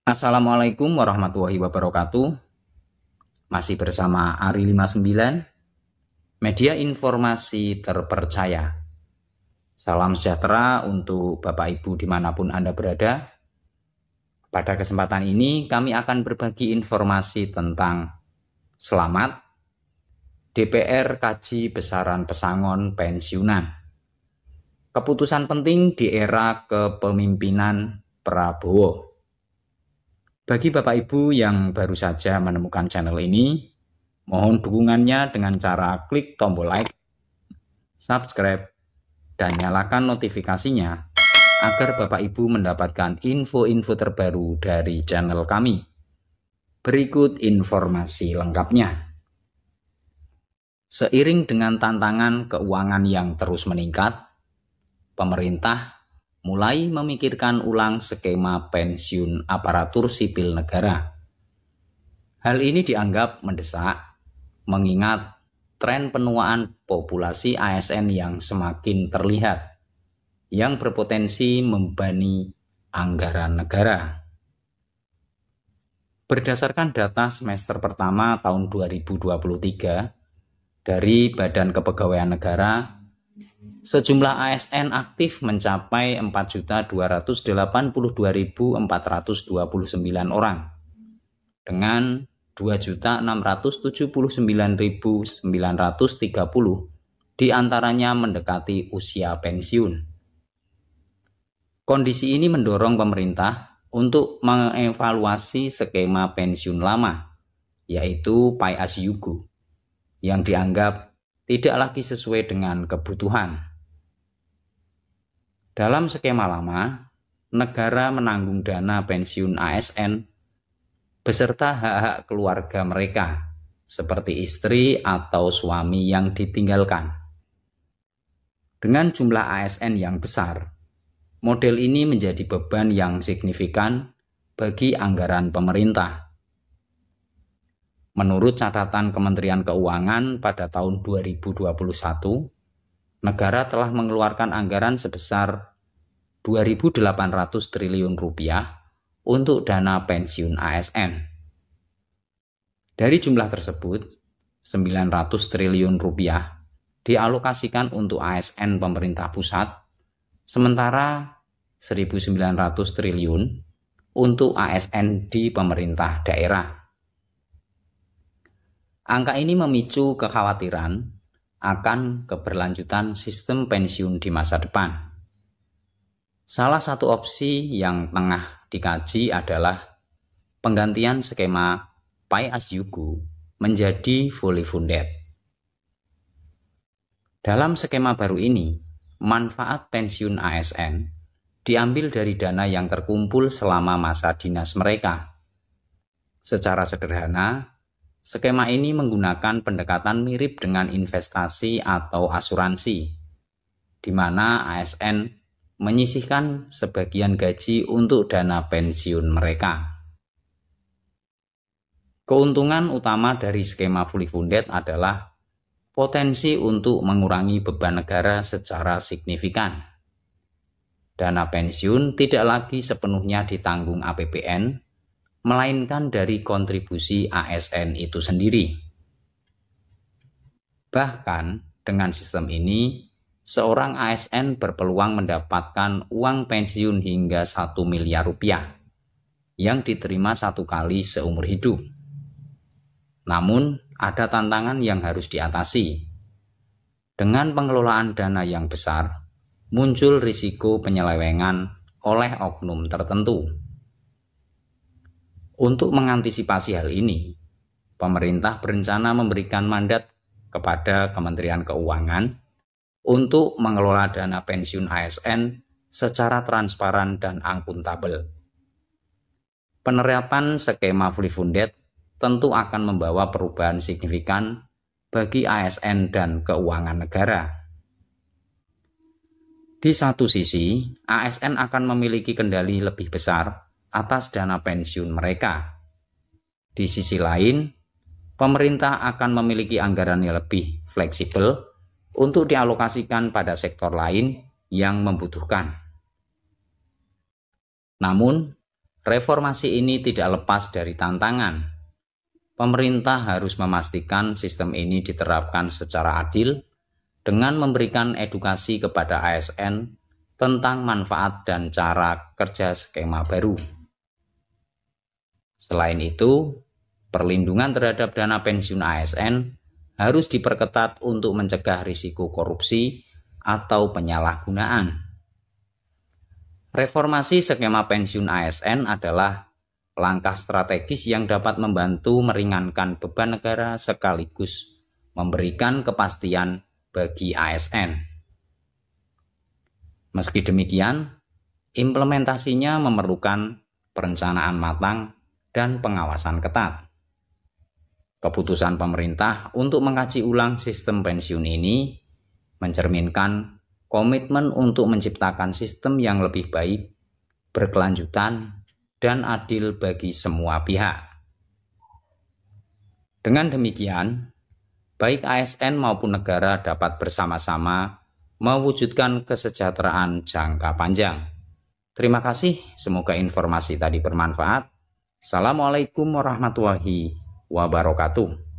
Assalamualaikum warahmatullahi wabarakatuh. Masih bersama Ari 59, media informasi terpercaya. Salam sejahtera untuk Bapak Ibu dimanapun Anda berada. Pada kesempatan ini kami akan berbagi informasi tentang selamat DPR kaji besaran pesangon pensiunan. Keputusan penting di era kepemimpinan Prabowo. Bagi Bapak Ibu yang baru saja menemukan channel ini, mohon dukungannya dengan cara klik tombol like, subscribe, dan nyalakan notifikasinya agar Bapak Ibu mendapatkan info-info terbaru dari channel kami. Berikut informasi lengkapnya. Seiring dengan tantangan keuangan yang terus meningkat, pemerintah mulai memikirkan ulang skema pensiun aparatur sipil negara. Hal ini dianggap mendesak, mengingat tren penuaan populasi ASN yang semakin terlihat, yang berpotensi membebani anggaran negara. Berdasarkan data semester pertama tahun 2023 dari Badan Kepegawaian Negara, sejumlah ASN aktif mencapai 4.282.429 orang dengan 2.679.930 diantaranya mendekati usia pensiun. Kondisi ini mendorong pemerintah untuk mengevaluasi skema pensiun lama, yaitu Pay As You Go, yang dianggap tidak lagi sesuai dengan kebutuhan. Dalam skema lama, negara menanggung dana pensiun ASN beserta hak-hak keluarga mereka, seperti istri atau suami yang ditinggalkan. Dengan jumlah ASN yang besar, model ini menjadi beban yang signifikan bagi anggaran pemerintah. Menurut catatan Kementerian Keuangan pada tahun 2021, negara telah mengeluarkan anggaran sebesar 2.800 triliun rupiah untuk dana pensiun ASN. Dari jumlah tersebut, 900 triliun rupiah dialokasikan untuk ASN pemerintah pusat, sementara 1.900 triliun untuk ASN di pemerintah daerah. Angka ini memicu kekhawatiran akan keberlanjutan sistem pensiun di masa depan. Salah satu opsi yang tengah dikaji adalah penggantian skema Pay As You Go menjadi fully funded. Dalam skema baru ini, manfaat pensiun ASN diambil dari dana yang terkumpul selama masa dinas mereka. Secara sederhana, skema ini menggunakan pendekatan mirip dengan investasi atau asuransi, di mana ASN menyisihkan sebagian gaji untuk dana pensiun mereka. Keuntungan utama dari skema fully funded adalah potensi untuk mengurangi beban negara secara signifikan. Dana pensiun tidak lagi sepenuhnya ditanggung APBN, melainkan dari kontribusi ASN itu sendiri. Bahkan dengan sistem ini, seorang ASN berpeluang mendapatkan uang pensiun hingga 1 miliar rupiah yang diterima satu kali seumur hidup. Namun, ada tantangan yang harus diatasi. Dengan pengelolaan dana yang besar, muncul risiko penyelewengan oleh oknum tertentu. Untuk mengantisipasi hal ini, pemerintah berencana memberikan mandat kepada Kementerian Keuangan untuk mengelola dana pensiun ASN secara transparan dan akuntabel. Penerapan skema fully funded tentu akan membawa perubahan signifikan bagi ASN dan keuangan negara. Di satu sisi, ASN akan memiliki kendali lebih besar atas dana pensiun mereka. Di sisi lain, pemerintah akan memiliki anggaran yang lebih fleksibel untuk dialokasikan pada sektor lain yang membutuhkan. Namun, Reformasi ini tidak lepas dari tantangan. Pemerintah harus memastikan sistem ini diterapkan secara adil dengan memberikan edukasi kepada ASN tentang manfaat dan cara kerja skema baru. Selain itu, perlindungan terhadap dana pensiun ASN harus diperketat untuk mencegah risiko korupsi atau penyalahgunaan. Reformasi skema pensiun ASN adalah langkah strategis yang dapat membantu meringankan beban negara sekaligus memberikan kepastian bagi ASN. Meski demikian, implementasinya memerlukan perencanaan matang dan pengawasan ketat. Keputusan pemerintah untuk mengkaji ulang sistem pensiun ini mencerminkan komitmen untuk menciptakan sistem yang lebih baik, berkelanjutan, dan adil bagi semua pihak. Dengan demikian, baik ASN maupun negara dapat bersama-sama mewujudkan kesejahteraan jangka panjang. Terima kasih, semoga informasi tadi bermanfaat. Assalamualaikum warahmatullahi wabarakatuh.